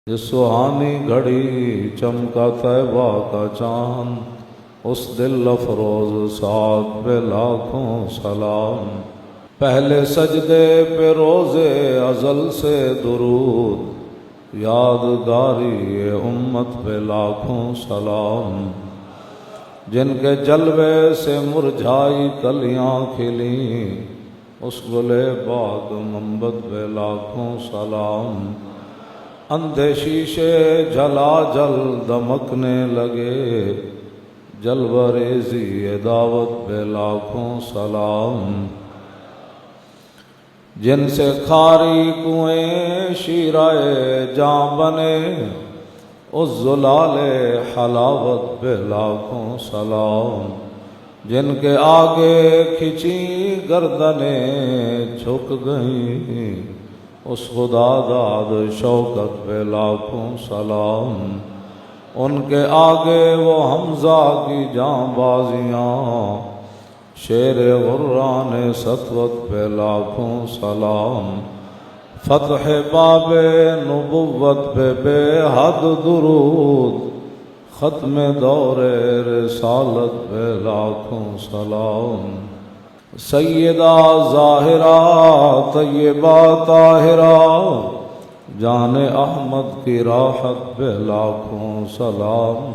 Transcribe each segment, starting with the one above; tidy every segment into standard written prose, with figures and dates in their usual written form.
جس سہانی گھڑی چمکا طیبہ کا چاند، اس دل افروز ساتھ پہ لاکھوں سلام۔ پہلے سجدے پہ روزے ازل سے درود، یادگاری امت پہ لاکھوں سلام۔ جن کے جلوے سے مرجھائی کلیاں کھلیں، اس گلے باغ منبت پہ لاکھوں سلام۔ اندھے شیشے جلا جل دمکنے لگے، جلوہ ریزی دعوت پہ لاکھوں سلام۔ جن سے کھاری کنویں شیرائے جاں بنے، اس زلال حلاوت پہ لاکھوں سلام۔ جن کے آگے کھچی گردنیں جھک گئیں، اس خدا داد شوکت پہ لاکھوں سلام۔ ان کے آگے وہ حمزہ کی جاں بازیاں، شیر غران سطوت پہ لاکھوں سلام۔ فتح باب نبوت پہ بے حد درود، ختم دور رسالت پہ لاکھوں سلام۔ سیدہ ظاہرہ طیبہ طاہرہ، جان احمد کی راحت پہ لاکھوں سلام۔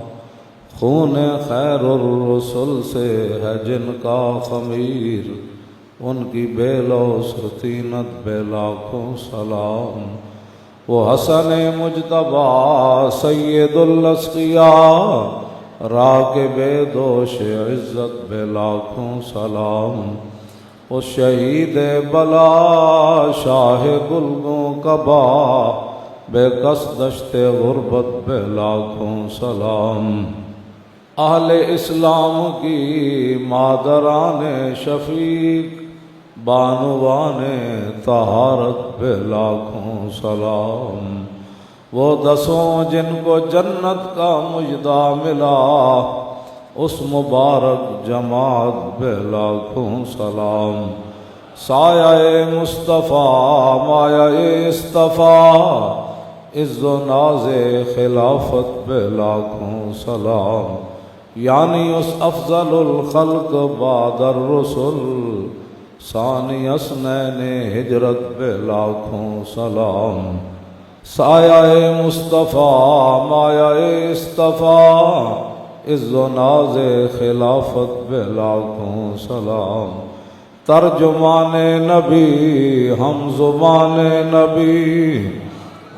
خون خیر الرسل سے ہے جن کا خمیر، ان کی بے لوث طینت پہ لاکھوں سلام۔ وہ حسن مجتبیٰ سید الاسقیاء، راکب دوش عزت پہ لاکھوں سلام۔ اس شہید بلا شاہ گلگوں کبا، بے کس دشت غربت پہ لاکھوں سلام۔ اہل اسلام کی مادران شفیق، بانوان طہارت پہ لاکھوں سلام۔ وہ دسوں جن کو جنت کا مژدہ ملا، اس مبارک جماعت پہ لاکھوں سلام۔ سایہ مصطفیٰ مایہ اصطفیٰ، عز و ناز خلافت پہ لاکھوں سلام۔ یعنی اس افضل الخلق بعد الرسل، ثانی اثنین ہجرت پہ لاکھوں سلام۔ سایہ مصطفیٰ مایہ اصطفیٰ، عز و ناز خلافت پہ لاکھوں سلام۔ ترجمان نبی ہم زبان نبی،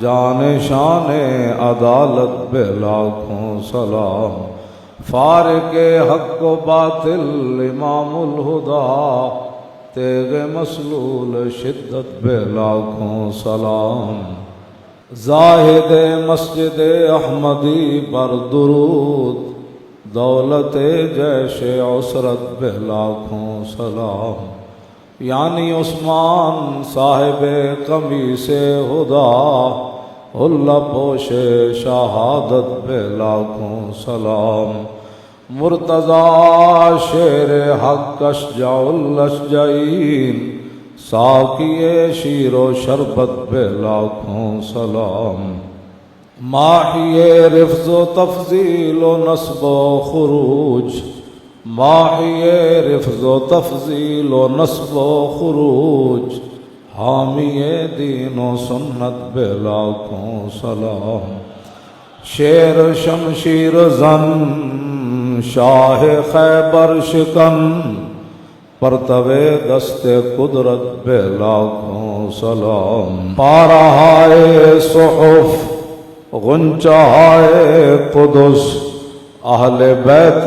جان شان عدالت پہ لاکھوں سلام۔ فارق حق و باطل امام الہدیٰ، تیغ مسلول شدت پہ لاکھوں سلام۔ زاہد مسجد احمدی پر درود، دولت جیش عسرت پہ لاکھوں سلام۔ یعنی عثمان صاحب قمیص ہدا، حلہ پوش شہادت پہ لاکھوں سلام۔ مرتضی شیر حق اشجع الاشجعین، ساقی شیر و شربت پہ لاکھوں سلام۔ ماحی رفض و تفضیل و نصب و خروج، ماحی رفض و تفضیل و نصب و خروج، حامی دین و سنت پہ لاکھوں سلام۔ شیر شمشیر زن شاہ خیبر شکن، پرتوے دست قدرت پہ لاکھوں سلام۔ پارہائے صحف غنچہائے قدس، اہل بیت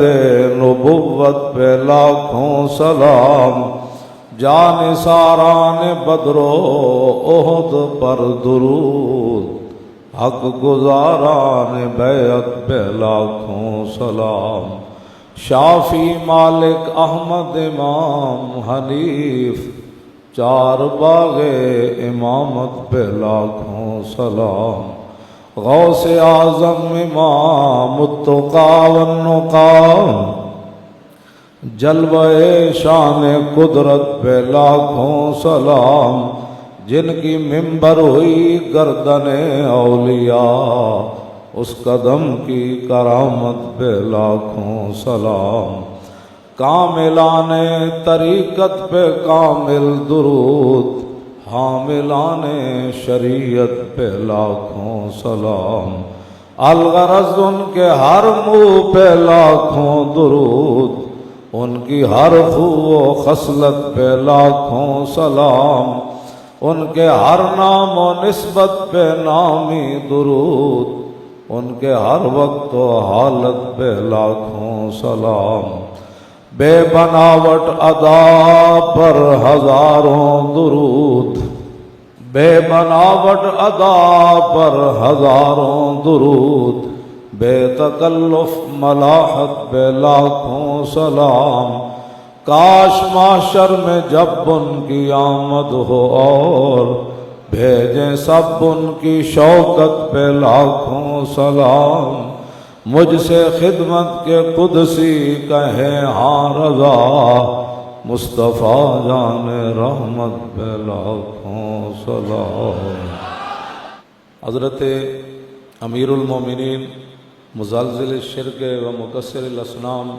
نبوت پہ لاکھوں سلام۔ جان ساران بدر و احد پر درود، حق گزاران بیعت پہ لاکھوں سلام۔ شافی مالک احمد امام حنیف، چار باغ امامت پہ لاکھوں سلام۔ غوث اعظم امام التقیٰ والنقیٰ، جلوہ شان قدرت پہ لاکھوں سلام۔ جن کی ممبر ہوئی گردن اولیاء، اس قدم کی کرامت پہ لاکھوں سلام۔ کاملان طریقت پہ کامل درود، حاملان شریعت پہ لاکھوں سلام۔ الغرض ان کے ہر منہ پہ لاکھوں درود، ان کی ہر خو و خصلت پہ لاکھوں سلام۔ ان کے ہر نام و نسبت پہ نامی درود، ان کے ہر وقت و حالت پہ لاکھوں سلام۔ بے بناوٹ ادا پر ہزاروں درود، بے بناوٹ ادا پر ہزاروں درود، بے تکلف ملاحت پہ لاکھوں سلام۔ کاش محشر میں جب ان کی آمد ہو اور بھیجیں سب ان کی شوکت پہ لاکھوں سلام۔ مجھ سے خدمت کے قدسی کہیں ہاں رضا، مصطفیٰ جان رحمت پہ لاکھوں سلام۔ حضرت امیر المومنین مزلزل الشرک و مکسر الاسنام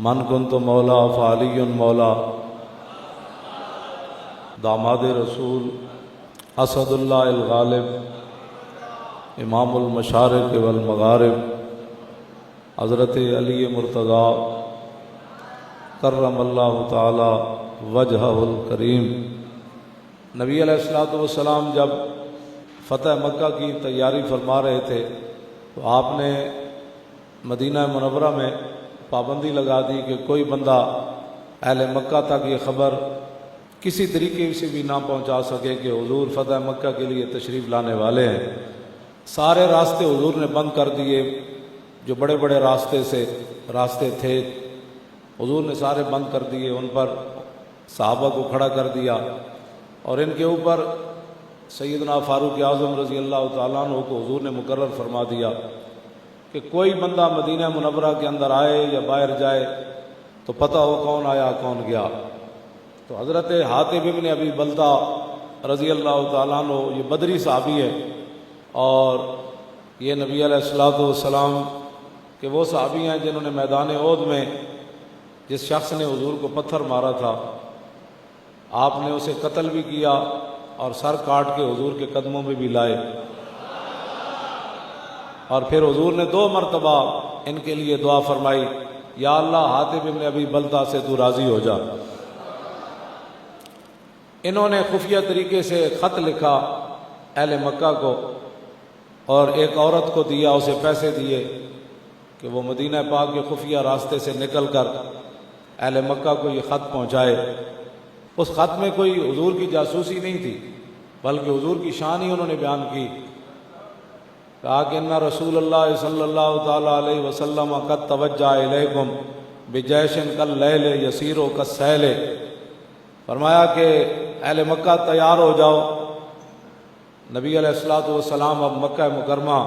من کنت مولا فعلی مولا، داماد رسول اسد اللہ الغالب، امام المشارق والمغارب، حضرت علی مرتضیٰ کرم اللہ تعالی وجہہ الکریم۔ نبی علیہ الصلوۃ والسلام جب فتح مکہ کی تیاری فرما رہے تھے تو آپ نے مدینہ منورہ میں پابندی لگا دی کہ کوئی بندہ اہل مکہ تک یہ خبر کسی طریقے سے بھی نہ پہنچا سکے کہ حضور فتح مکہ کے لیے تشریف لانے والے ہیں۔ سارے راستے حضور نے بند کر دیے، جو بڑے بڑے راستے تھے حضور نے سارے بند کر دیے، ان پر صحابہ کو کھڑا کر دیا اور ان کے اوپر سیدنا فاروق اعظم رضی اللہ تعالیٰ عنہ کو حضور نے مقرر فرما دیا کہ کوئی بندہ مدینہ منورہ کے اندر آئے یا باہر جائے تو پتہ ہو کون آیا کون گیا۔ تو حضرت حاتب ابن ابی بلتہ رضی اللہ تعالیٰ عنہ یہ بدری صحابی ہے، اور یہ نبی علیہ الصلوۃ والسلام کہ وہ صحابی ہیں جنہوں نے میدان احد میں جس شخص نے حضور کو پتھر مارا تھا آپ نے اسے قتل بھی کیا اور سر کاٹ کے حضور کے قدموں میں بھی لائے، اور پھر حضور نے 2 مرتبہ ان کے لیے دعا فرمائی، یا اللہ حاتب ابن ابی بلتہ سے تو راضی ہو جا۔ انہوں نے خفیہ طریقے سے خط لکھا اہل مکہ کو اور ایک عورت کو دیا، اسے پیسے دیے کہ وہ مدینہ پاک کے خفیہ راستے سے نکل کر اہل مکہ کو یہ خط پہنچائے۔ اس خط میں کوئی حضور کی جاسوسی نہیں تھی، بلکہ حضور کی شان ہی انہوں نے بیان کی، کہا کہ ان رسول اللہ صلی اللہ تعالیٰ علیہ وسلم قد توجہ الیکم بجیش کاللیل یسیر کالسیل، فرمایا کہ اہل مکہ تیار ہو جاؤ، نبی علیہ الصلوۃ والسلام اب مکہ مکرمہ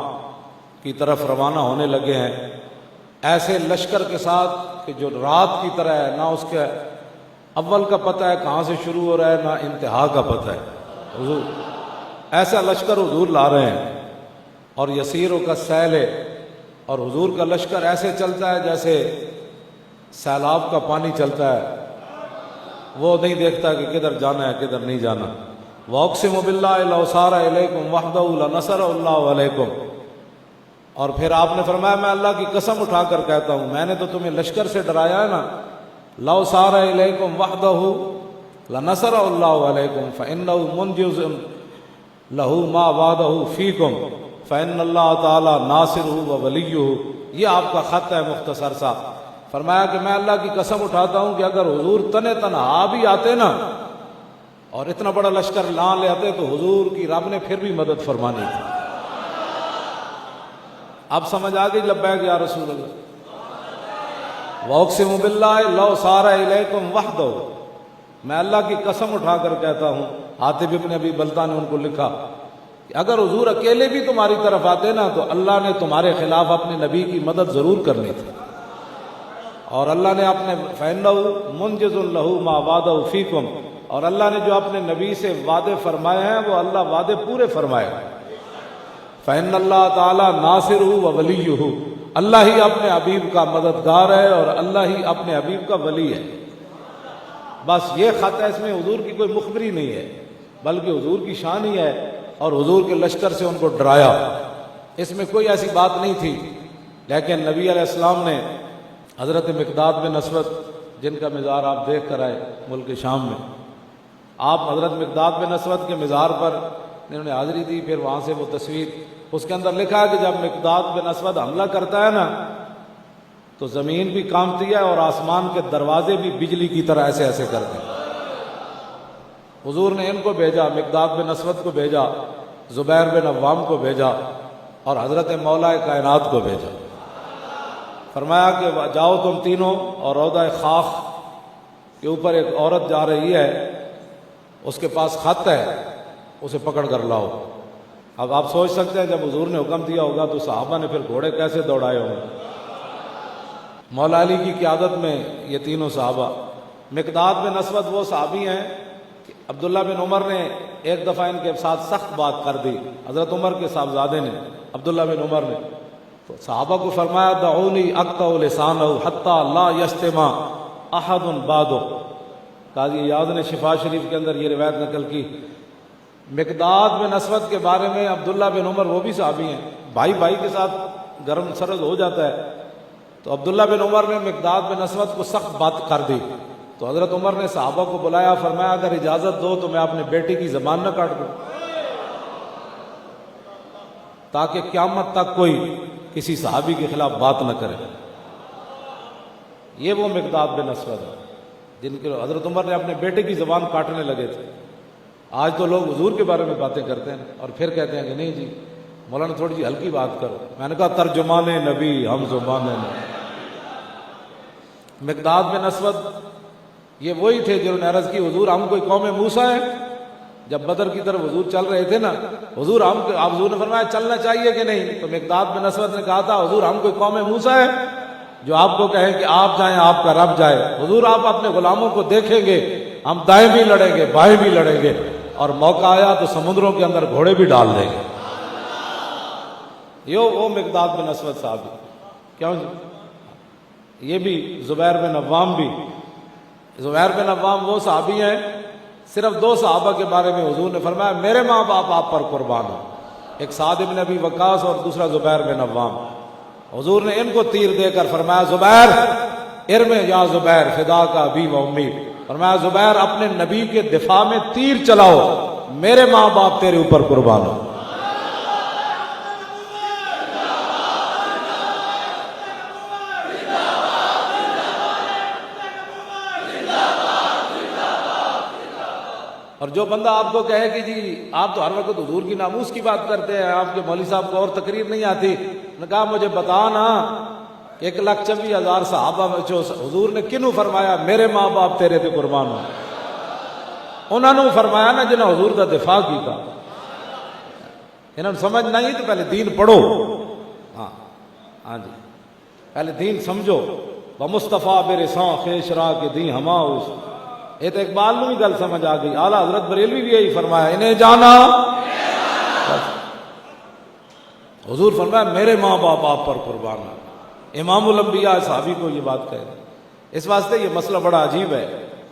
کی طرف روانہ ہونے لگے ہیں، ایسے لشکر کے ساتھ کہ جو رات کی طرح ہے، نہ اس کے اول کا پتہ ہے کہاں سے شروع ہو رہا ہے، نہ انتہا کا پتہ ہے۔ حضور ایسا لشکر حضور لا رہے ہیں، اور یسیروں کا سیل ہے، اور حضور کا لشکر ایسے چلتا ہے جیسے سیلاب کا پانی چلتا ہے، وہ نہیں دیکھتا کہ کدھر جانا ہے کدھر نہیں جانا۔ وَأُقْسِمُ بِاللَّهِ لَوْ سَارَ إِلَيْكُمْ وَحْدَهُ لَنَصَرَهُ اللَّهُ عَلَيْكُمْ، اور پھر آپ نے فرمایا میں اللہ کی قسم اٹھا کر کہتا ہوں، میں نے تو تمہیں لشکر سے ڈرایا ہے نا، لَوْ سَارَ إِلَيْكُمْ وَحْدَهُ لَنَصَرَهُ اللَّهُ عَلَيْكُمْ فَإِنَّهُ مُنْجِزٌ لَهُ مَا وَعَدَهُ فِيكُمْ فَإِنَّ اللَّهَ تَعَالَى نَاصِرُهُ وَوَلِيُّهُ۔ یہ آپ کا خط ہے مختصر سا، فرمایا کہ میں اللہ کی قسم اٹھاتا ہوں کہ اگر حضور تنہا بھی آتے نا اور اتنا بڑا لشکر لا لے آتے تو حضور کی رب نے پھر بھی مدد فرمانی تھی۔ اب سمجھ آ گئی لبیک یا رسول اللہ۔ وَأُقْسِمُ بِاللَّهِ لَوْ سَارَ إِلَيْكُمْ وَحْدَهُ، میں اللہ کی قسم اٹھا کر کہتا ہوں، حاتب ابن ابی بلتہ نے ان کو لکھا کہ اگر حضور اکیلے بھی تمہاری طرف آتے نا تو اللہ نے تمہارے خلاف اپنے نبی کی مدد ضرور کرنی تھی، اور اللہ نے اپنے فَإِنَّهُ مُنْجِزٌ لَهُ مَا وَعَدَهُ فِيكُمْ، اور اللہ نے جو اپنے نبی سے وعدے فرمائے ہیں وہ اللہ وعدے پورے فرمائے. فإن اللہ تعالیٰ ناصرہ و ولیہ، اللہ ہی اپنے حبیب کا مددگار ہے اور اللہ ہی اپنے حبیب کا ولی ہے. بس یہ خط ہے، اس میں حضور کی کوئی مخبری نہیں ہے بلکہ حضور کی شان ہی ہے اور حضور کے لشکر سے ان کو ڈرایا. اس میں کوئی ایسی بات نہیں تھی. لیکن نبی علیہ السلام نے حضرت مقداد بن اسود، جن کا مزار آپ دیکھ کر آئے ملک شام میں، آپ حضرت مقداد بن اسود کے مزار پر انہوں نے حاضری دی. پھر وہاں سے وہ تصویر، اس کے اندر لکھا ہے کہ جب مقداد بن اسود حملہ کرتا ہے نا تو زمین بھی کانپتی ہے اور آسمان کے دروازے بھی بجلی کی طرح ایسے ایسے کرتے ہیں. حضور نے ان کو بھیجا، مقداد بن اسود کو بھیجا، زبیر بن عوام کو بھیجا اور حضرت مولا کائنات کو بھیجا. فرمایا کہ جاؤ تم تینوں اور روضہ خاخ کے اوپر ایک عورت جا رہی ہے، اس کے پاس خط ہے، اسے پکڑ کر لاؤ. اب آپ سوچ سکتے ہیں جب حضور نے حکم دیا ہوگا تو صحابہ نے پھر گھوڑے کیسے دوڑائے ہوں گے. مولا علی کی قیادت میں یہ تینوں صحابہ. مقداد بن اسود وہ صحابی ہیں کہ عبداللہ بن عمر نے ایک دفعہ ان کے ساتھ سخت بات کر دی، حضرت عمر کے صاحبزادے نے، عبداللہ بن عمر نے. تو صحابہ کو فرمایا دعونی اقطع لسانہ حتی لا یجتمع احد بعدہ. قاضی ایاز نے شفا شریف کے اندر یہ روایت نقل کی. مقداد بن اسود کے بارے میں عبداللہ بن عمر وہ بھی صحابی ہیں، بھائی بھائی کے ساتھ گرم سرد ہو جاتا ہے. تو عبداللہ بن عمر نے مقداد بن اسود کو سخت بات کر دی. تو حضرت عمر نے صحابہ کو بلایا، فرمایا اگر اجازت دو تو میں اپنے بیٹے کی زبان نہ کاٹ دوں تاکہ قیامت تک کوئی کسی صحابی کے خلاف بات نہ کرے. یہ وہ مقداد بن اسود ہے جن کے حضرت عمر نے اپنے بیٹے کی زبان کاٹنے لگے تھے. آج تو لوگ حضور کے بارے میں باتیں کرتے ہیں اور پھر کہتے ہیں کہ نہیں جی مولانا تھوڑی سی ہلکی بات کرو. میں نے کہا ترجمان نبی ہم زبان نبی. مقداد بن اسود یہ وہی تھے جنہوں نے عرض کی حضور ہم کوئی قوم موسیٰ ہے. جب بدر کی طرف حضور چل رہے تھے نا، حضور نے فرمایا چلنا چاہیے کہ نہیں؟ تو مقداد بن اسود نے کہا تھا حضور ہم کوئی قوم موسیٰ ہے جو آپ کو کہیں کہ آپ جائیں آپ کا رب جائے. حضور آپ اپنے غلاموں کو دیکھیں گے، ہم دائیں بھی لڑیں گے بائیں بھی لڑیں گے اور موقع آیا تو سمندروں کے اندر گھوڑے بھی ڈال دیں گے. وہ مقداد بن اسود صاحب کیوں جی؟ یہ بھی زبیر بن عوام بھی. زبیر بن عوام وہ صحابی ہیں، صرف 2 صحابہ کے بارے میں حضور نے فرمایا میرے ماں باپ آپ پر قربان ہو. ایک سعد بن ابی وقاص اور دوسرا زبیر بن عوام. حضور نے ان کو تیر دے کر فرمایا زبیر ارمے یا زبیر فدا کا ابی و امی. فرمایا زبیر اپنے نبی کے دفاع میں تیر چلاؤ، میرے ماں باپ تیرے اوپر قربان ہو. اور جو بندہ آپ کو کہے کہ جی آپ تو ہر وقت حضور کی ناموس کی بات کرتے ہیں، آپ کے مولوی صاحب کو اور تقریر نہیں آتی، نے کہا مجھے بتا نا 1,24,000 صحابہ میں جو حضور نے کنوں فرمایا میرے ماں باپ تیرے تے قربان ہو؟ انہوں نے فرمایا نا جنہوں حضور کا دفاع کیتا. انہوں نے سمجھ نہیں تو پہلے دین پڑھو. ہاں جی پہلے دین سمجھو. بمصطفیٰ برساں خیش را کے دین ہما اس. یہ تو اقبال میں بھی گل سمجھ آ گئی. اعلیٰ حضرت بریلوی بھی یہی فرمایا انہیں جانا. حضور فرمایا میرے ماں باپ آپ پر قربان ہو. امام الانبیاء صحابی کو یہ بات کہے. اس واسطے یہ مسئلہ بڑا عجیب ہے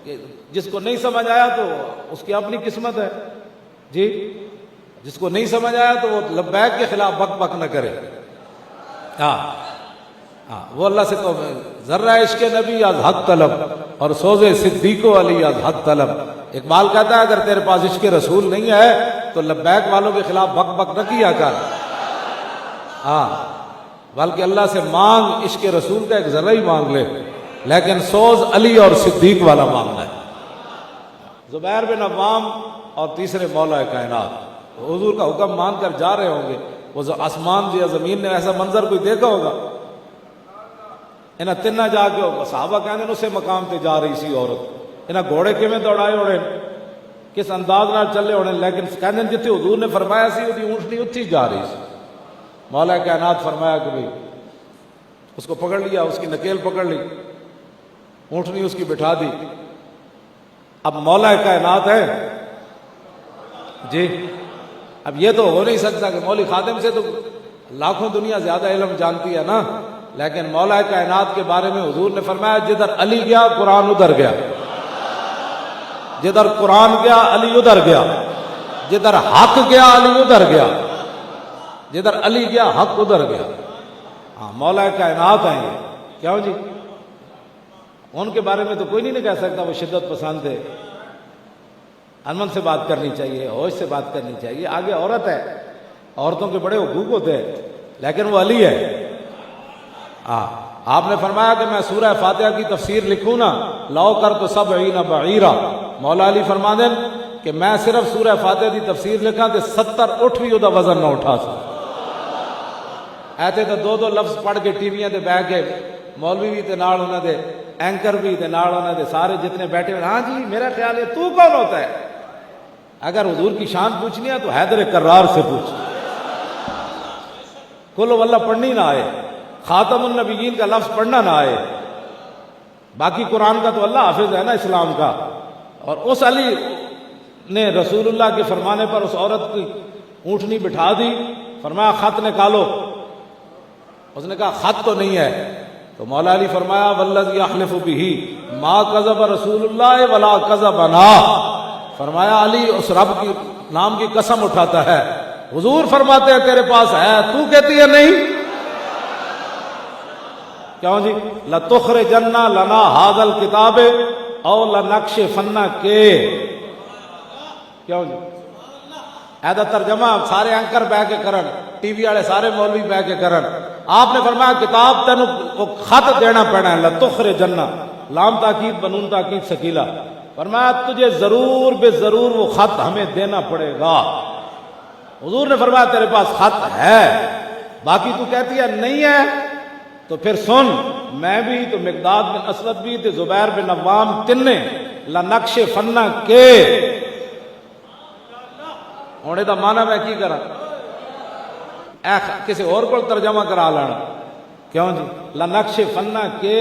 کہ جس کو نہیں سمجھ آیا تو اس کی اپنی قسمت ہے جی. جس کو نہیں سمجھ آیا تو وہ لبیک کے خلاف بک بک نہ کرے. ہاں وہ اللہ سے تو ذرہ عشق نبی از حق طلب اور سوز صدیق علی از حق طلب. اقبال کہتا ہے اگر تیرے پاس عشق رسول نہیں ہے تو لبیک والوں کے خلاف بک بک نہ کیا کر. بلکہ اللہ سے مانگ عشق رسول کا ایک ذرہ ہی مانگ لے، لیکن سوز علی اور صدیق والا مانگنا ہے. زبیر بن عوام اور تیسرے مولا کائنات حضور کا حکم مان کر جا رہے ہوں گے. وہ آسمان یا زمین نے ایسا منظر کوئی دیکھا ہوگا؟ انہیں تینہ جا کے صحابہ کہنے اسے مقام تے جا رہی سی عورت. انہیں گھوڑے کیویں دوڑائے ہونے، کس انداز نال چلے ہونے، لیکن کہنے جتنے حضور نے فرمایا سی وہ اونٹنی اتھی جا رہی سی. مولا کائنات فرمایا کہ بھئی اس کو پکڑ لیا، اس کی نکیل پکڑ لی، اونٹنی اس کی بٹھا دی. اب مولا کائنات ہے جی. اب یہ تو ہو نہیں سکتا کہ مولوی خادم سے تو لاکھوں دنیا زیادہ علم جانتی ہے نا، لیکن مولا کائنات کے بارے میں حضور نے فرمایا جدھر علی گیا قرآن ادھر گیا، جدھر قرآن گیا علی ادھر گیا، جدھر حق گیا علی ادھر گیا، جدھر علی گیا حق ادھر گیا. ہاں مولا کائنات ہیں یہ. کیوں جی؟ ان کے بارے میں تو کوئی نہیں کہہ سکتا وہ شدت پسند ہے. امن سے بات کرنی چاہیے، ہوش سے بات کرنی چاہیے. آگے عورت ہے، عورتوں کے بڑے حقوق ہوتے ہیں، لیکن وہ علی ہے. ہاں آپ نے فرمایا کہ میں سورہ فاتحہ کی تفسیر لکھوں نا لو کر تو سب بعیرہ. مولا علی فرما دیں کہ میں صرف سورہ فاتحہ کی تفسیر لکھاں تو 70 اٹھ بھی وہ وزن نہ اٹھا سکتا. ایسے تو دو لفظ پڑھ کے ٹی ویاں تے بہ کے مولوی بھی تے نال انہاں دے اینکر بھی تے نال انہاں دے سارے جتنے بیٹھے ہوئے، ہاں جی میرا خیال ہے تو کون ہوتا ہے؟ اگر حضور کی شان پوچھنی ہے تو حیدر کرار سے پوچھ. قل ہو اللہ پڑھنی نہ آئے، خاتم النبیین کا لفظ پڑھنا نہ آئے، باقی قرآن کا تو اللہ حافظ ہے نا اسلام کا. اور اس علی نے رسول اللہ کے فرمانے پر اس عورت کی اونٹنی بٹھا دی، فرمایا خط نکالو. اس نے کہا خط تو نہیں ہے. تو مولا علی فرمایا والذی یحلف بہ ما کذب رسول اللہ ولا کذبنا. فرمایا علی اس رب کی نام کی قسم اٹھاتا ہے، حضور فرماتے ہیں تیرے پاس ہے، تو کہتی ہے نہیں. کیوں جی؟ لتخرجن لنا ھذا الکتاب او لنکشفن کے. کیوں جی؟ ایدا ترجمہ سارے اینکر بہ کے کرن، ٹی وی والے سارے مولوی بہ کے کرن. آپ نے فرمایا کتاب تینوں وہ خط دینا پڑنا ہے. لتخرجن لام تاکید بنون تاکید سکیلا. فرمایا تجھے ضرور بے ضرور وہ خط ہمیں دینا پڑے گا. حضور نے فرمایا تیرے پاس خط ہے، باقی تو کہتی ہے نہیں ہے. تو پھر سن، میں بھی تو مقداد بن اسود بھی تو زبیر بن عوام تنے لنکشفن کے. ہونے دا معنی میں کی کرا کسی اور کو ترجمہ کرا لینا. کیوں جی؟ لنکشفن کے.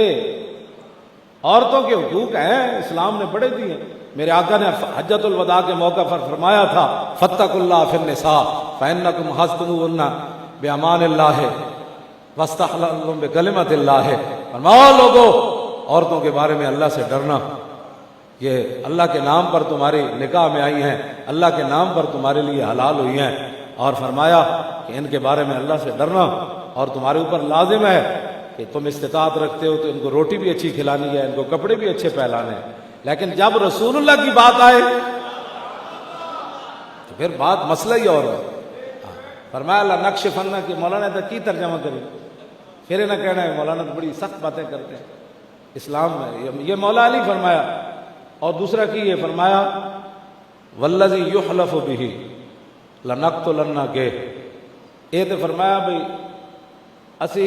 عورتوں کے حقوق ہیں، اسلام نے بڑے دیے. میرے آقا نے حجۃ الوداع کے موقع پر فرمایا تھا فاتقوا اللہ فی النساء فانکم حصنوہن بامان اللہ واستحللتم بکلمۃ اللہ. فرمایا لوگو عورتوں کے بارے میں اللہ سے ڈرنا، یہ اللہ کے نام پر تمہاری نکاح میں آئی ہیں، اللہ کے نام پر تمہارے لیے حلال ہوئی ہیں. اور فرمایا کہ ان کے بارے میں اللہ سے ڈرنا، اور تمہارے اوپر لازم ہے کہ تم استطاعت رکھتے ہو تو ان کو روٹی بھی اچھی کھلانی ہے، ان کو کپڑے بھی اچھے پہلانے ہیں. لیکن جب رسول اللہ کی بات آئے تو پھر بات مسئلہ ہی اور ہے. فرمایا لنکشفن کہ مولانا تو کی ترجمہ کرے، پھر نہ کہنا ہے مولانا تو بڑی سخت باتیں کرتے ہیں اسلام میں. یہ مولا علی فرمایا. اور دوسرا کی یہ فرمایا والذی یحلف بہ لنقتلن کے. یہ تو فرمایا بھئی اسی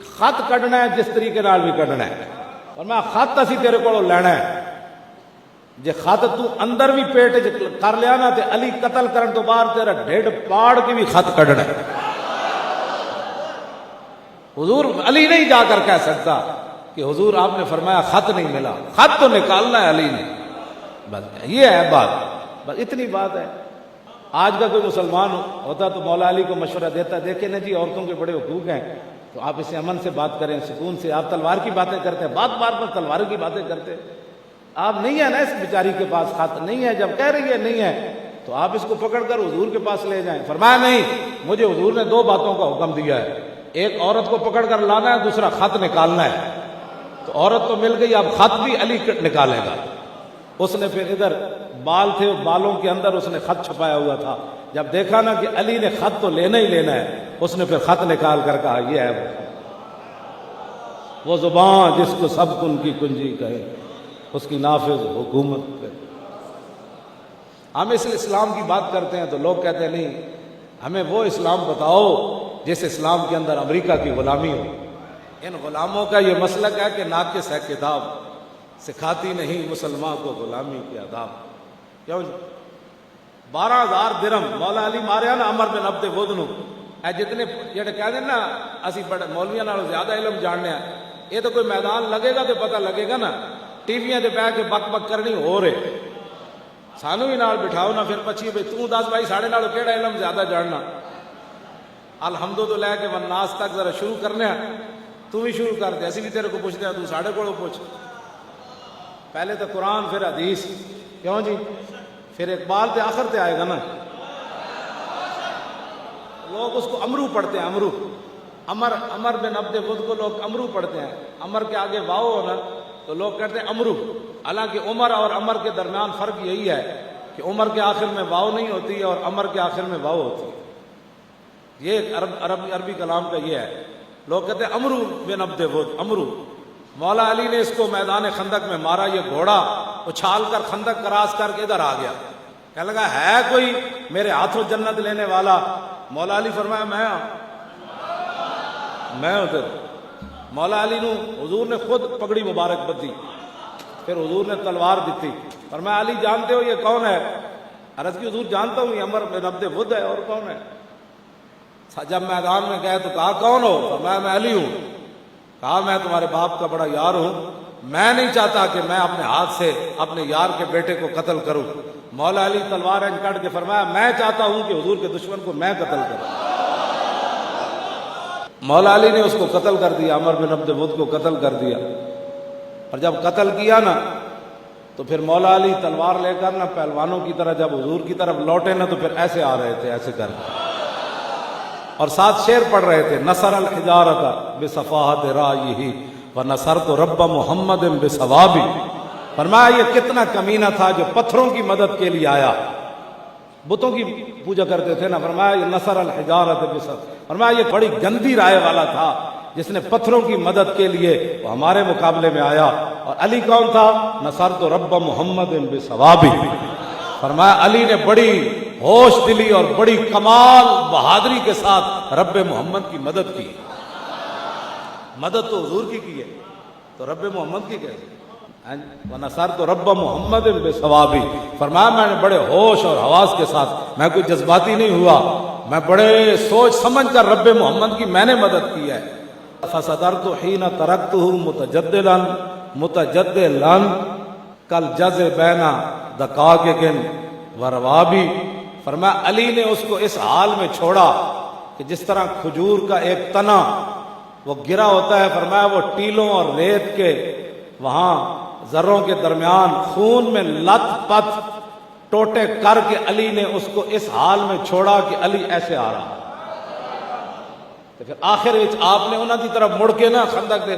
خط کڈنا ہے جس طریقے نال بھی کڈنا ہے. فرمایا خط اسی تیرے کو لینا ہے، جے خط تو اندر بھی پیٹ کر لیا نا تے علی قتل کرن تو بعد تیرا ڈھڈ پاڑ کے بھی خط کڈنا ہے. حضور علی نہیں جا کر کہہ سکتا کہ حضور آپ نے فرمایا خط نہیں ملا، خط تو نکالنا ہے علی نے. بس یہ ہے بات، بس اتنی بات ہے. آج کا کوئی مسلمان ہوتا تو مولا علی کو مشورہ دیتا، دیکھیں نا جی عورتوں کے بڑے حقوق ہیں تو آپ اسے امن سے بات کریں، سکون سے. آپ تلوار کی باتیں کرتے ہیں، بات بار پر تلوار کی باتیں کرتے ہیں. آپ نہیں ہے نا اس بیچاری کے پاس خط نہیں ہے، جب کہہ رہی ہے نہیں ہے تو آپ اس کو پکڑ کر حضور کے پاس لے جائیں. فرمایا نہیں، مجھے حضور نے 2 باتوں کا حکم دیا ہے، ایک عورت کو پکڑ کر لانا ہے، دوسرا خط نکالنا ہے. تو عورت تو مل گئی، اب خط بھی علی نکالے گا. اس نے پھر ادھر بال تھے، بالوں کے اندر اس نے خط چھپایا ہوا تھا. جب دیکھا نا کہ علی نے خط تو لینا ہی لینا ہے، اس نے پھر خط نکال کر کہا یہ ہے وہ زبان جس کو سب کن کی کنجی کہے، اس کی نافذ حکومت پہ. ہم اس اسلام کی بات کرتے ہیں تو لوگ کہتے ہیں نہیں، ہمیں وہ اسلام بتاؤ جس اسلام کے اندر امریکہ کی غلامی ہو. ان غلاموں کا یہ مسلک ہے کہ ناقص ہے کتاب، سکھاتی نہیں مسلمان کو غلامی کے آداب. کیوں 12,000 درہم مولا علی ماریا نا عمر بن عبد ودنو. اے جتنے جڑے کہہ دیں نا اسی بڑے مولویاں نالوں زیادہ علم جاننے ہیں، یہ تو کوئی میدان لگے گا تو پتہ لگے گا نا. ٹی ویاں تے بیٹھ کے بک بک کرنی ہو رہے سانو بھی نال بٹھاؤ نہ پھر پچھی بھائی تو دس بھائی ساڑھے نال کیڑا علم زیادہ جاننا الحمد تو لے کے والناس تک ذرا شروع کرنے تو بھی شروع کر دے اسی بھی تیرے کو پوچھتے ہیں تو ساڑھے کو پوچھ پہلے تو قرآن پھر حدیث کیوں جی پھر اقبال تے آخر تے آئے گا نا لوگ اس کو امرو پڑھتے ہیں امرو امر بن عبد بدھ کو لوگ امرو پڑھتے ہیں امر کے آگے واؤ ہونا تو لوگ کہتے ہیں امرو حالانکہ عمر اور امر کے درمیان فرق یہی ہے کہ عمر کے آخر میں واؤ نہیں ہوتی ہے اور امر کے آخر میں واؤ ہوتی ہے یہ عربی کلام کا یہ ہے لوگ کہتے ہیں امرو بن عبد بدھ امرو مولا علی نے اس کو میدان خندق میں مارا یہ گھوڑا اچھال کر خندق کراس کر کے ادھر آ گیا کہنے لگا ہے کوئی میرے ہاتھوں جنت لینے والا مولا علی فرمایا میں ادھر مولا علی نو حضور نے خود پگڑی مبارک بدی پھر حضور نے تلوار دیتی فرمایا علی جانتے ہو یہ کون ہے عرض کی حضور جانتا ہوں یہ عمر بن عبد بدھ ہے اور کون ہے جب میدان میں گئے تو کہا کون ہو فرمایا میں علی ہوں کہا میں تمہارے باپ کا بڑا یار ہوں میں نہیں چاہتا کہ میں اپنے ہاتھ سے اپنے یار کے بیٹے کو قتل کروں مولا علی تلوار کاٹ کے فرمایا میں چاہتا ہوں کہ حضور کے دشمن کو میں قتل کروں مولا علی نے اس کو قتل کر دیا عمر بن عبد بدھ کو قتل کر دیا اور جب قتل کیا نا تو پھر مولا علی تلوار لے کر نا پہلوانوں کی طرح جب حضور کی طرف لوٹے نا تو پھر ایسے آ رہے تھے ایسے کر اور ساتھ شعر پڑھ رہے تھے نصر الحجارۃ بصفاحت رایہ ونصرت رب محمد بثوابی فرمایا یہ کتنا کمینہ تھا جو پتھروں کی مدد کے لیے آیا بتوں کی پوجا کرتے تھے نا فرمایا یہ نصر الحجارۃ فرمایا یہ بڑی گندی رائے والا تھا جس نے پتھروں کی مدد کے لیے وہ ہمارے مقابلے میں آیا اور علی کون تھا نصرت رب محمد بثوابی فرمایا علی نے بڑی ہوش دلی اور بڑی کمال بہادری کے ساتھ رب محمد کی مدد کی مدد تو حضور کی ہے تو رب محمد کی کیسے وَنَصَرْتُ رَبَّ مُحَمَّدٍ بِثَوَابِ فرمایا میں نے بڑے ہوش اور حواس کے ساتھ میں کوئی جذباتی نہیں ہوا میں بڑے سوچ سمجھ کر رب محمد کی میں نے مدد کی ہے فَصَدَرْتُ حِينَ تَرَكْتُهُ مُتَجَدِّلًا كَالْجَزِ بَيْنَ دَقَائِقٍ وَرَوَابِ فرمایا علی نے اس کو اس حال میں چھوڑا کہ جس طرح کھجور کا ایک تنا وہ گرا ہوتا ہے فرمایا وہ ٹیلوں اور ریت کے وہاں ذروں کے درمیان خون میں لت پت ٹوٹے کر کے علی نے اس کو اس حال میں چھوڑا کہ علی ایسے آ رہا تو پھر آخر آپ نے انہوں کی طرف مڑ کے نا خندق دے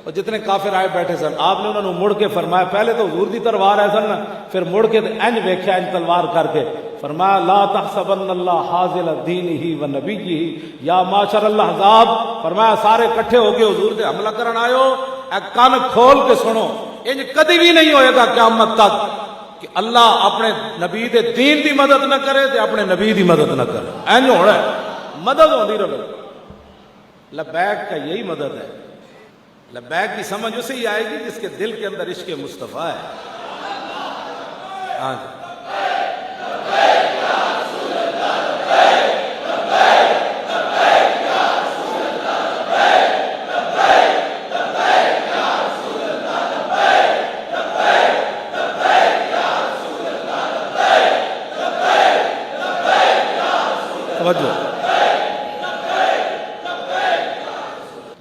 اور جتنے کافر آئے بیٹھے سن آپ نے انہوں نے مڑ کے فرمایا پہلے تو حضور دی تلوار ہے سن نا پھر مڑ کے انج ویکھیا انج تلوار کر کے فرمایا لا تحسبن اللہ حاضل دینہ و نبیہ یا معاشر الاحزاب فرمایا سارے کٹھے ہو کے حضور دے حملہ کرن آئے ہو اے کان کھول کے سنو انج کدی بھی نہیں ہوئے گا قیامت تک کہ اللہ اپنے نبی دے دین دی مدد نہ کرے تے اپنے نبی دی مدد نہ کرے انج ہونا ہے مدد ہوندی رہے لبیک کا یہی مدد ہے لبیک کی سمجھ اسے ہی آئے گی جس کے دل کے اندر عشق مصطفیٰ ہے ہاں جی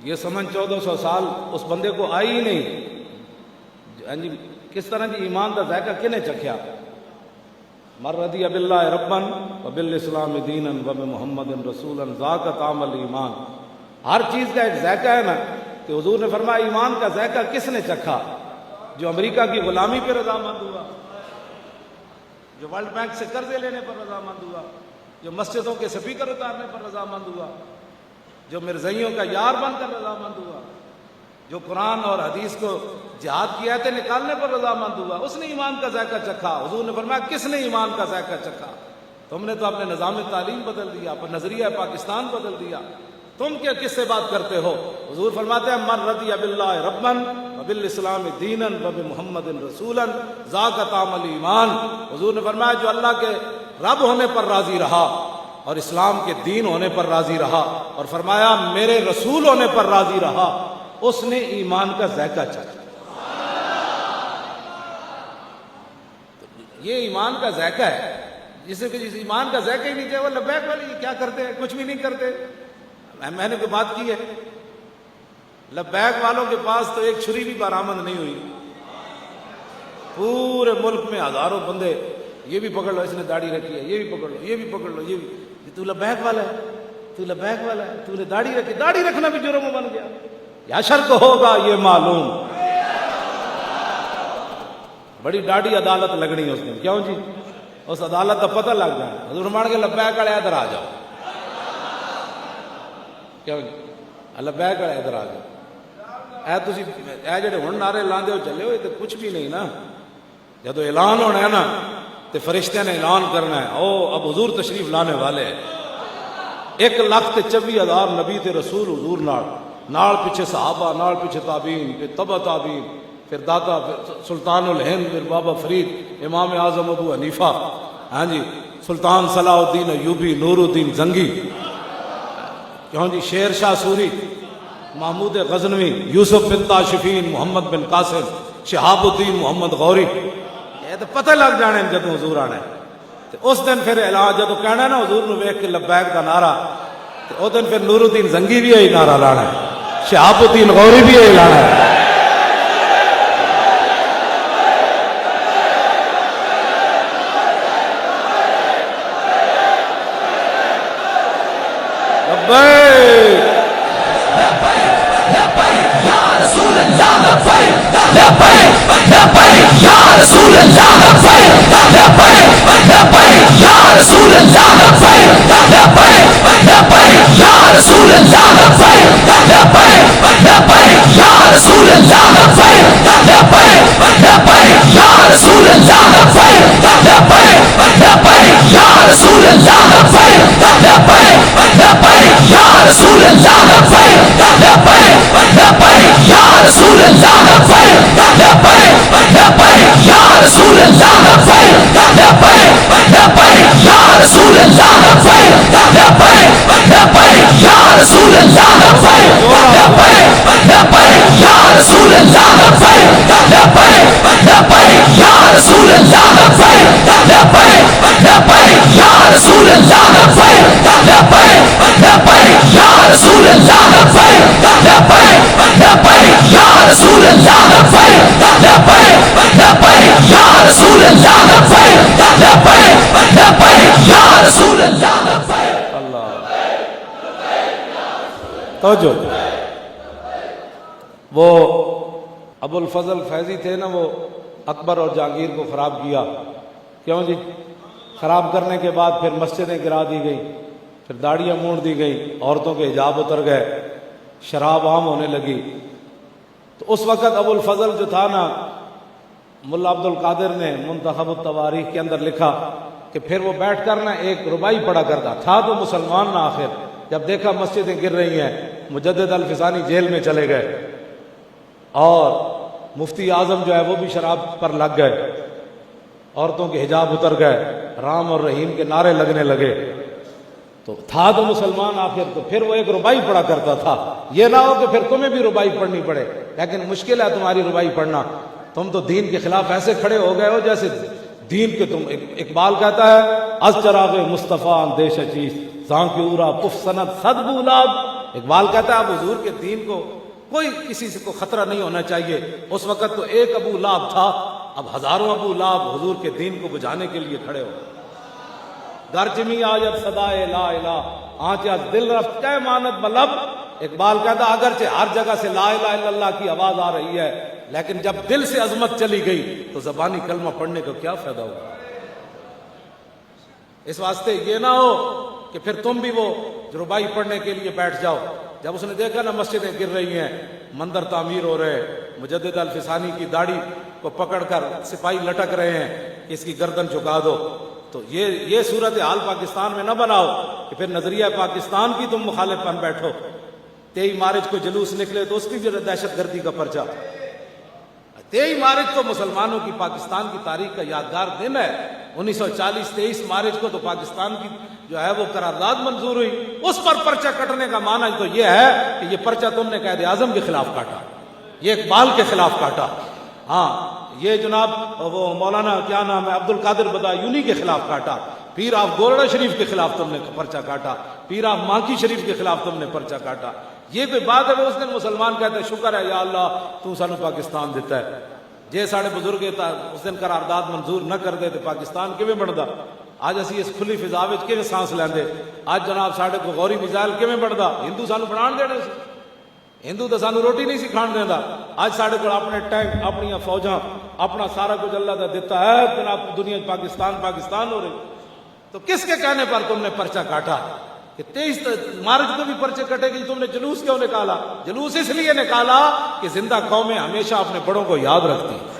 یہ سمجھ 1400 سال اس بندے کو آئی ہی نہیں کس طرح کی ایمان کا ذائقہ کنے چکھیا مر رضی باللہ ربا وبالاسلام دینا وبمحمد رسولا ذاق طعم الایمان ہر چیز کا ایک ذائقہ ہے نا کہ حضور نے فرمایا ایمان کا ذائقہ کس نے چکھا جو امریکہ کی غلامی پہ رضامند ہوا جو ورلڈ بینک سے قرضے لینے پر رضامند ہوا جو مسجدوں کے سپیکر اتارنے پر رضامند ہوا جو مرزائیوں کا یار بن کر رضامند ہوا جو قرآن اور حدیث کو جہاد کی آیتیں نکالنے پر رضامند ہوا اس نے ایمان کا ذائقہ چکھا حضور نے فرمایا کس نے ایمان کا ذائقہ چکھا تم نے تو اپنے نظام تعلیم بدل دیا اپنا نظریہ پاکستان بدل دیا تم کیا کس سے بات کرتے ہو حضور فرماتے ہیں من رضی باللہ ربا وبالاسلام دینا وبمحمد رسولا ذاق طعم الایمان حضور نے فرمایا جو اللہ کے رب ہونے پر راضی رہا اور اسلام کے دین ہونے پر راضی رہا اور فرمایا میرے رسول ہونے پر راضی رہا اس نے ایمان کا ذائقہ چکھا یہ ایمان کا ذائقہ ہے. جسے کہ جس ایمان کا ذائقہ ہی نہیں چاہے وہ لبیک والے یہ کیا کرتے ہیں؟ کچھ بھی نہیں کرتے. میں نے کوئی بات کی ہے؟ لبیک والوں کے پاس تو ایک چھری بھی برآمد نہیں ہوئی. پورے ملک میں ہزاروں بندے، یہ بھی پکڑ لو اس نے داڑھی رکھی ہے، یہ بھی پکڑ لو، یہ بھی پکڑ لو، یہ بھی، تو لبیک والا ہے، تو لبیک والا ہے، تو نے داڑھی رکھی. داڑھی رکھنا بھی جرم بن گیا. یا شر کو ہوگا یہ معلوم. بڑی ڈاڑھی عدالت لگنی ہے اس دن. کیوں جی؟ اس عدالت کا پتہ لگ جائے. حضور مان کے لبیک والے ادھر آ جاؤ. کیوں جی؟ لبیک والے ادھر آ جاؤ. اے تسی اے جڑے ہن نعرے لاندے ہو چلے ہو، یہ تو کچھ بھی نہیں نا. جدو اعلان ہونا ہے نا تو فرشتے نے اعلان کرنا ہے، او اب حضور تشریف لانے والے ہیں. 1,24,000 نبی تے رسول حضور نال پیچھے صحابہ، نال پیچھے تابعین، پھر تبع تابعین، پھر داتا، پھر سلطان الہند، پھر بابا فرید، امام اعظم ابو حنیفہ، ہاں جی، سلطان صلاح الدین ایوبی، نور الدین زنگی، کیوں جی، شیر شاہ سوری، محمود غزنوی، یوسف بن تاشفین، محمد بن قاسم، شہاب الدین محمد غوری. یہ تو پتہ لگ جانے جدو حضور آنا ہے. اس دن پھر اعلان جدو کہنا ہے نا حضور نو ویکھ کے لبیک کا نعرہ، اس دن پھر نور الدین زنگی بھی یہی نعرہ لانا ہے، شہاب الدین غوری بھی یہی لانا ہے. توجہ. وہ ابو الفضل فیضی تھے نا، وہ اکبر اور جہانگیر کو خراب کیا. کیوں جی؟ خراب کرنے کے بعد پھر مسجدیں گرا دی گئی، پھر داڑیاں مونڈ دی گئی، عورتوں کے حجاب اتر گئے، شراب عام ہونے لگی. تو اس وقت ابو الفضل جو تھا نا، ملا عبد القادر نے منتخب التواریخ کے اندر لکھا کہ پھر وہ بیٹھ کر نا ایک ربائی پڑھا کرتا تھا. تو مسلمان نہ آخر جب دیکھا مسجدیں گر رہی ہیں، مجدد الفسانی جیل میں چلے گئے اور مفتی اعظم جو ہے وہ بھی شراب پر لگ گئے، عورتوں کے حجاب اتر گئے، رام اور رحیم کے نعرے لگنے لگے. تو تھا تو مسلمان آخر، تو پھر وہ ایک ربائی پڑھا کرتا تھا. یہ نہ ہو کہ پھر تمہیں بھی ربائی پڑھنی پڑے، لیکن مشکل ہے تمہاری ربائی پڑھنا. تم تو دین کے خلاف ایسے کھڑے ہو گئے ہو جیسے دین کے تم. اقبال کہتا ہے از چراغ مصطفیٰ اندیش چیز زاں کی اورا پف سند صد بولاب. اقبال کہتا ہے اب حضور کے دین کو کوئی کسی سے کو خطرہ نہیں ہونا چاہیے. اس وقت تو ایک ابو لہب تھا، اب ہزاروں ابو لہب حضور کے دین کو بجھانے کے لیے کھڑے ہو. گرجمی آیت صدائے لا الہ آنچ از دل رفت کہ مانت بلب. اقبال کہتا اگرچہ ہر جگہ سے لا الہ الا اللہ کی آواز آ رہی ہے، لیکن جب دل سے عظمت چلی گئی تو زبانی کلمہ پڑھنے کا کیا فائدہ ہوگا. اس واسطے یہ نہ ہو کہ پھر تم بھی وہ ربائی پڑھنے کے لیے بیٹھ جاؤ. جب اس نے دیکھا نا مسجدیں گر رہی ہیں، مندر تعمیر ہو رہے ہیں، مجدد الفسانی کی داڑھی کو پکڑ کر سپاہی لٹک رہے ہیں کہ اس کی گردن جھکا دو، تو یہ صورتحال پاکستان میں نہ بناؤ کہ پھر نظریہ پاکستان کی تم مخالف بن بیٹھو. 23 مارچ کو جلوس نکلے تو اس کی بھی دہشت گردی کا پرچہ. 23 مارچ تو مسلمانوں کی پاکستان کی تاریخ کا یادگار دن ہے. 1940 23 مارچ کو تو پاکستان کی جو ہے وہ قرارداد منظور ہوئی. اس پر پرچہ کٹنے کا معنی تو یہ ہے کہ یہ پرچہ تم نے قائد اعظم کے خلاف کاٹا، یہ اقبال کے خلاف کاٹا. ہاں یہ جناب وہ مولانا کیا نام ہے عبد القادر بدایونی کے خلاف کاٹا، پیر آپ گولڑا شریف کے خلاف تم نے پرچہ کاٹا، پیر آپ مانکی شریف کے خلاف تم نے پرچہ کاٹا. یہ کوئی بات ہے؟ وہ اس دن مسلمان کہتے ہیں شکر ہے یا اللہ تو سانو پاکستان دیتا ہے. جے ساڑے بزرگ اس دن قرارداد منظور نہ کر دے تو پاکستان کیویں بندا؟ آج اسی اس کھلی فضا وچ کیویں سانس لیندے؟ آج جناب ساڑے کو غوری میزائل کیویں بندا؟ ہندو سانو بنان دینے سی؟ ہندو تو سانو روٹی نہیں سی کھان دیندا. آج ساڑے کو اپنے ٹینک، اپنی فوجاں، اپنا سارا کچھ اللہ دا دیتا ہے، جناب دنیا پاکستان پاکستان ہو رہی. تو کس کے کہنے پر تم نے پرچہ کاٹا کہ 23 مارچ کو بھی پرچے کٹے گی؟ تم نے جلوس کیوں نکالا؟ جلوس اس لیے نکالا کہ زندہ قومیں ہمیشہ اپنے بڑوں کو یاد رکھتی ہیں.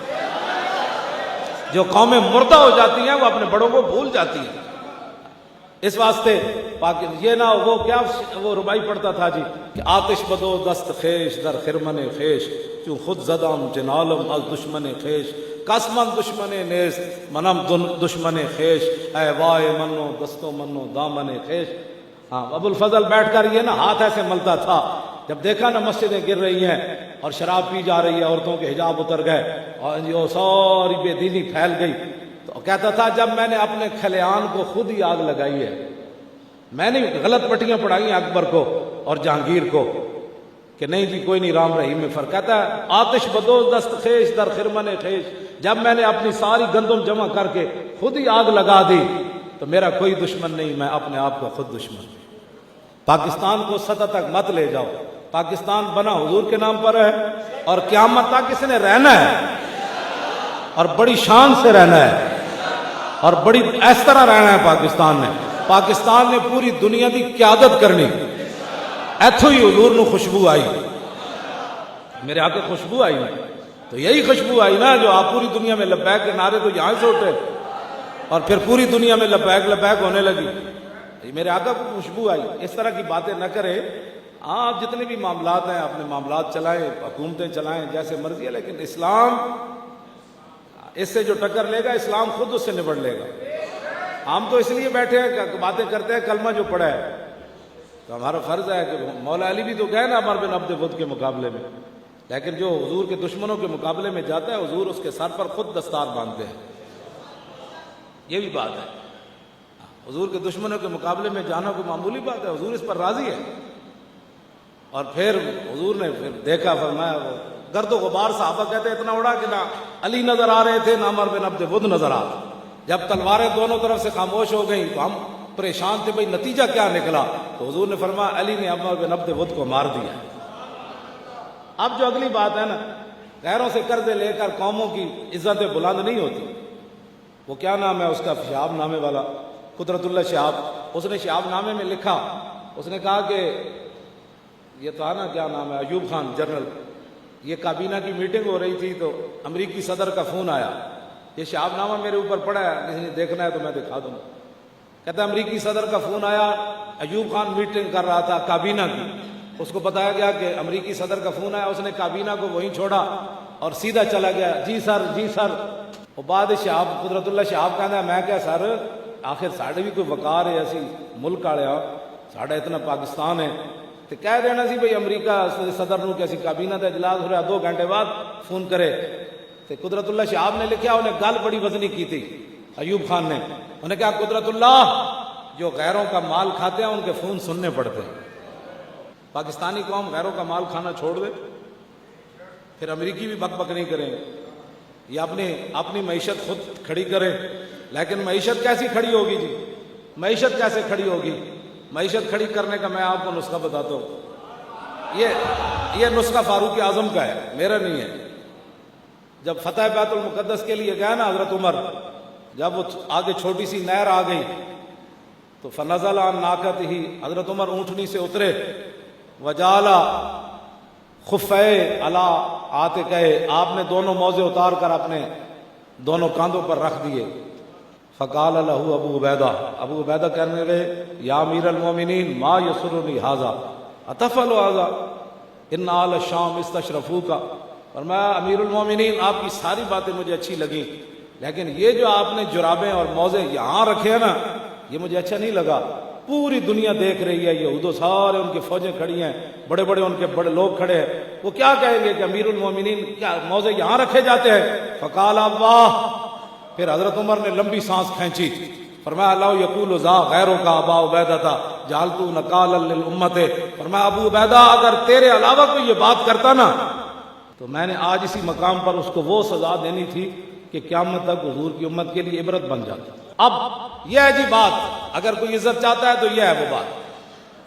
جو قومیں مردہ ہو جاتی ہیں وہ اپنے بڑوں کو بھول جاتی ہیں. اس واسطے یہ نہ وہ کیا وہ ربائی پڑھتا تھا جی کہ آتش بدو دست خیش در خرمن خیش کیوں خود زدم جنالم از دشمن خیش قسمن دشمن نیست منم دشمن خیش اے وائے منو دستو منو دامن خیش. ہاں ابو الفضل بیٹھ کر یہ نا ہاتھ ایسے ملتا تھا جب دیکھا نا مسجدیں گر رہی ہیں اور شراب پی جا رہی ہے، عورتوں کے حجاب اتر گئے اور یہ ساری بے دینی پھیل گئی، تو کہتا تھا جب میں نے اپنے کھلیان کو خود ہی آگ لگائی ہے، میں نے غلط پٹیاں پڑھائی ہیں اکبر کو اور جہانگیر کو کہ نہیں جی کوئی نہیں رام رحیم میں فرق. کہتا ہے آتش بدوز دست خیش در خرمن خیش، جب میں نے اپنی ساری گندم جمع کر کے خود ہی آگ لگا دی تو میرا کوئی دشمن نہیں، میں اپنے آپ کا خود دشمن. پاکستان کو سطح تک مت لے جاؤ. پاکستان بنا حضور کے نام پر ہے اور قیامت تک اس نے رہنا ہے اور بڑی شان سے رہنا ہے اور بڑی اس طرح رہنا ہے. پاکستان نے پوری دنیا کی قیادت کرنی. ایتھو ہی حضور نو خوشبو آئی، میرے آگے خوشبو آئی نا، تو یہی خوشبو آئی نا جو آپ پوری دنیا میں لبیک کے نعرے تو یہاں سے اٹھے اور پھر پوری دنیا میں لبیک لبیک ہونے لگی. میرے آقا کو خوشبو آئی. اس طرح کی باتیں نہ کرے. آپ جتنے بھی معاملات ہیں اپنے معاملات چلائیں، حکومتیں چلائیں جیسے مرضی ہے، لیکن اسلام اس سے جو ٹکر لے گا اسلام خود اس سے نبڑ لے گا. ہم تو اس لیے بیٹھے ہیں کہ باتیں کرتے ہیں کلمہ جو پڑھا ہے، تو ہمارا فرض ہے کہ مولا علی بھی تو گئے نا عمر بن عبد ود کے مقابلے میں، لیکن جو حضور کے دشمنوں کے مقابلے میں جاتا ہے حضور اس کے سر پر خود دستار باندھتے ہیں. یہ بھی بات ہے. حضور کے دشمنوں کے مقابلے میں جانا کوئی معمولی بات ہے، حضور اس پر راضی ہے. اور پھر حضور نے پھر دیکھا، فرمایا گرد و غبار صحابہ کہتے اتنا اڑا کہ نہ علی نظر آ رہے تھے نہ عمر بن عبد ود نظر آ رہے. جب تلواریں دونوں طرف سے خاموش ہو گئیں تو ہم پریشان تھے بھئی نتیجہ کیا نکلا. تو حضور نے فرمایا علی نے عمر بن عبد ود کو مار دیا. اب جو اگلی بات ہے نا، غیروں سے قرضے لے کر قوموں کی عزت بلند نہیں ہوتی. وہ کیا نام ہے اس کا، شہاب نامے والا، قدرت اللہ شہاب، اس نے شہاب نامے میں لکھا، اس نے کہا کہ یہ تھا نا کیا نام ہے ایوب خان جنرل، یہ کابینہ کی میٹنگ ہو رہی تھی تو امریکی صدر کا فون آیا. یہ شہاب نامہ میرے اوپر پڑا ہے، کسی نے دیکھنا ہے تو میں دکھا دوں. کہتا ہے امریکی صدر کا فون آیا، ایوب خان میٹنگ کر رہا تھا کابینہ کی. اس کو بتایا گیا کہ امریکی صدر کا فون آیا. اس نے کابینہ کو وہیں چھوڑا اور سیدھا چلا گیا. جی سر جی سر. وہ بعد شہاب قدرت اللہ شہاب کہنا ہے میں کیا سر آخر ساڑھے بھی کوئی وقار ہے اسی ملک آڑے ہاں ساڑھا اتنا پاکستان ہے تو کہہ دینا سی بھئی امریکہ صدر نو کہ اسی کابینہ دا اجلاس ہو رہا 2 گھنٹے بعد فون کرے. تو قدرت اللہ شہاب نے لکھا، انہیں گل بڑی وزنی کی تھی ایوب خان نے. انہیں کہا قدرت اللہ جو غیروں کا مال کھاتے ہیں ان کے فون سننے پڑتے ہیں. پاکستانی قوم غیروں کا مال کھانا چھوڑ دے، پھر امریکی بھی بک بک نہیں کریں، یہ اپنی معیشت خود کھڑی کریں. لیکن معیشت کیسی کھڑی ہوگی جی؟ معیشت کیسے کھڑی ہوگی؟ معیشت کھڑی کرنے کا میں آپ کو نسخہ بتاتا ہوں. یہ نسخہ فاروق اعظم کا ہے، میرا نہیں ہے. جب فتح بیت المقدس کے لیے گیا نا حضرت عمر، جب وہ آگے چھوٹی سی نہر آ گئی تو فنزل عن ناقتہ، حضرت عمر اونٹنی سے اترے، وجالا خفے علی عاتقہ، آپ نے دونوں موزے اتار کر اپنے دونوں کاندھوں پر رکھ دیے. فقال له ابو عبیدہ کہنے لگے یا امیر المومنین ما یسرنی ھذا اتفعل ھذا ان آل الشام استشرفوک. فرمایا امیر المومنین آپ کی ساری باتیں مجھے اچھی لگیں، لیکن یہ جو آپ نے جرابیں اور موزے یہاں رکھے ہیں نا یہ مجھے اچھا نہیں لگا. پوری دنیا دیکھ رہی ہے، یہود و سارے ان کی فوجیں کھڑی ہیں، بڑے بڑے ان کے بڑے لوگ کھڑے ہیں، وہ کیا کہیں گے کہ امیر المومنین کیا موضع یہاں رکھے جاتے ہیں؟ فقال واہ، پھر حضرت عمر نے لمبی سانس کھینچی، فرمایا اللہ یقول ذا غیروں کا ابا عبیدہ تھا جعلتو نکالا للامت، فرمایا ابو عبیدہ اگر تیرے علاوہ کوئی یہ بات کرتا نا تو میں نے آج اسی مقام پر اس کو وہ سزا دینی تھی کہ قیامت تک حضور کی امت کے لیے عبرت بن جاتا۔ اب یہ ہے جی بات، اگر کوئی عزت چاہتا ہے تو یہ ہے وہ بات،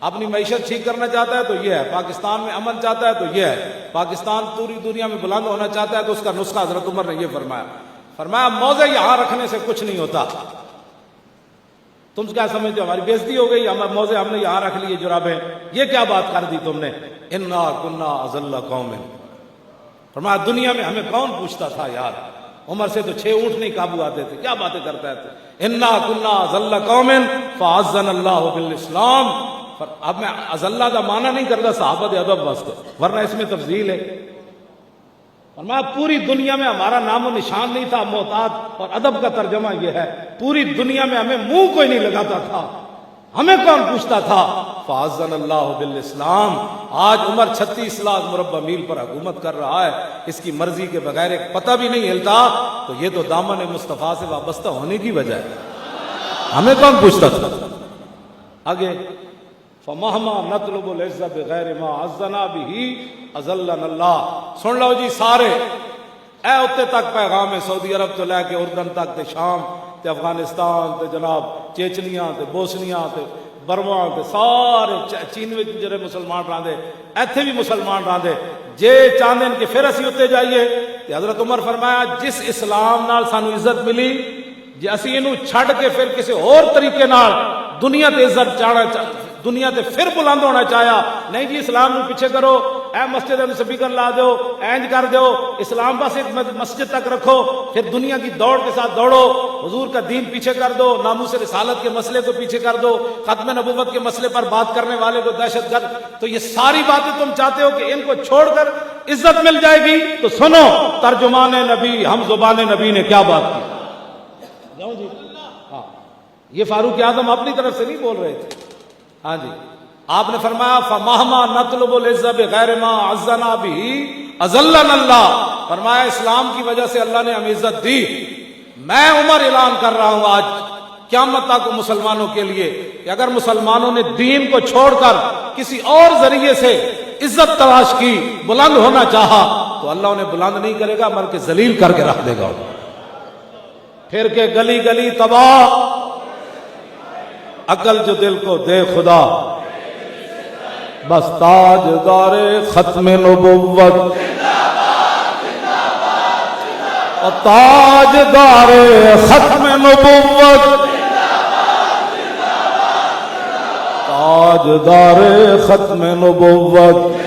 اپنی معیشت ٹھیک کرنا چاہتا ہے تو یہ ہے، پاکستان میں امن چاہتا ہے تو یہ ہے، پاکستان پوری دنیا میں بلند ہونا چاہتا ہے تو اس کا نسخہ حضرت عمر نے یہ فرمایا، فرمایا موضع یہاں رکھنے سے کچھ نہیں ہوتا۔ تم کیا سمجھتے ہو ہماری بےزتی ہو گئی، ہم موضع ہم نے یہاں رکھ لیے جرابیں، یہ کیا بات کر دی تم نے؟ انا کنا اذل قوم، فرمایا دنیا میں ہمیں کون پوچھتا تھا یار، عمر سے تو 6 اونٹ نہیں قابو آتے تھے، کیا باتیں کرتا ہے تو انا کنا اذل قوم فاعزنا اللہ بالاسلام۔ اب میں اذلہ کا معنی نہیں کرتا صحابہ ادب واسطے، ورنہ اس میں تفضیل ہے، فرمایا پوری دنیا میں ہمارا نام و نشان نہیں تھا، محتاط، اور ادب کا ترجمہ یہ ہے پوری دنیا میں ہمیں منہ کوئی نہیں لگاتا تھا، ہمیں کون پوچھتا تھا؟ فاعزنا اللہ بالاسلام۔ آج عمر 36 لاکھ مربع میل پر حکومت کر رہا ہے، اس کی مرضی کے بغیر ایک پتہ بھی نہیں ہلتا، تو یہ تو دامن مصطفیٰ سے وابستہ ہونے کی وجہ ہے، ہمیں کون پوچھتا تھا؟ آگے فَمَهْمَا نَطْلُبُ الْعِزَّ بِغَيْرِ مَا عَزَّنَا بِهِ أَذَلَّنَا اللَّهُ۔ سن لو جی سارے، اے اتے تک پیغام ہے سعودی عرب تو لے کے اردن تک تے شام تے افغانستان تے جناب چیچنیاں تے بوسنیاں تے برما تے سارے چین وچ جڑے مسلمان رہندے ایتھے بھی مسلمان رہندے جے چاہندے کہ پھر اسی اتنے جائیے، تے حضرت عمر فرمایا جس اسلام نال سانو عزت ملی، جے اسی اینو چھڈ کے پھر کسی اور طریقے نال دنیا تے عزت چاہنا دنیا تے پھر بلند ہونا چاہیا، نہیں جی اسلام نو پیچھے کرو، اے مسجد میں سپیکر لا دو، اینج کر دو، اسلام بس ایک مسجد تک رکھو، پھر دنیا کی دوڑ کے ساتھ دوڑو، حضور کا دین پیچھے کر دو، ناموس رسالت کے مسئلے کو پیچھے کر دو، ختم نبوت کے مسئلے پر بات کرنے والے کو دہشت گرد، تو یہ ساری باتیں تم چاہتے ہو کہ ان کو چھوڑ کر عزت مل جائے گی؟ تو سنو ترجمان نبی ہم زبان نبی نے کیا بات کی، جاؤں جی، ہاں یہ فاروق اعظم اپنی طرف سے نہیں بول رہے تھے، ہاں جی آپ نے فرمایا فَمَهْمَا نَطْلُبُ الْعِزَّ بِغَيْرِ مَا عَزَّنَا بِهِ أَذَلَّنَا اللَّهُ۔ فرمایا اسلام کی وجہ سے اللہ نے ہمیں عزت دی، میں عمر اعلان کر رہا ہوں آج قیامت تک مسلمانوں کے لیے کہ اگر مسلمانوں نے دین کو چھوڑ کر کسی اور ذریعے سے عزت تلاش کی، بلند ہونا چاہا، تو اللہ انہیں بلند نہیں کرے گا بلکہ ذلیل کر کے رکھ دے گا، پھر کے گلی گلی تباہ، عقل جو دل کو دے خدا، بس تاجدار ختم نبوت، اور تاجدار ختم نبوت، تاجدار ختم نبوت،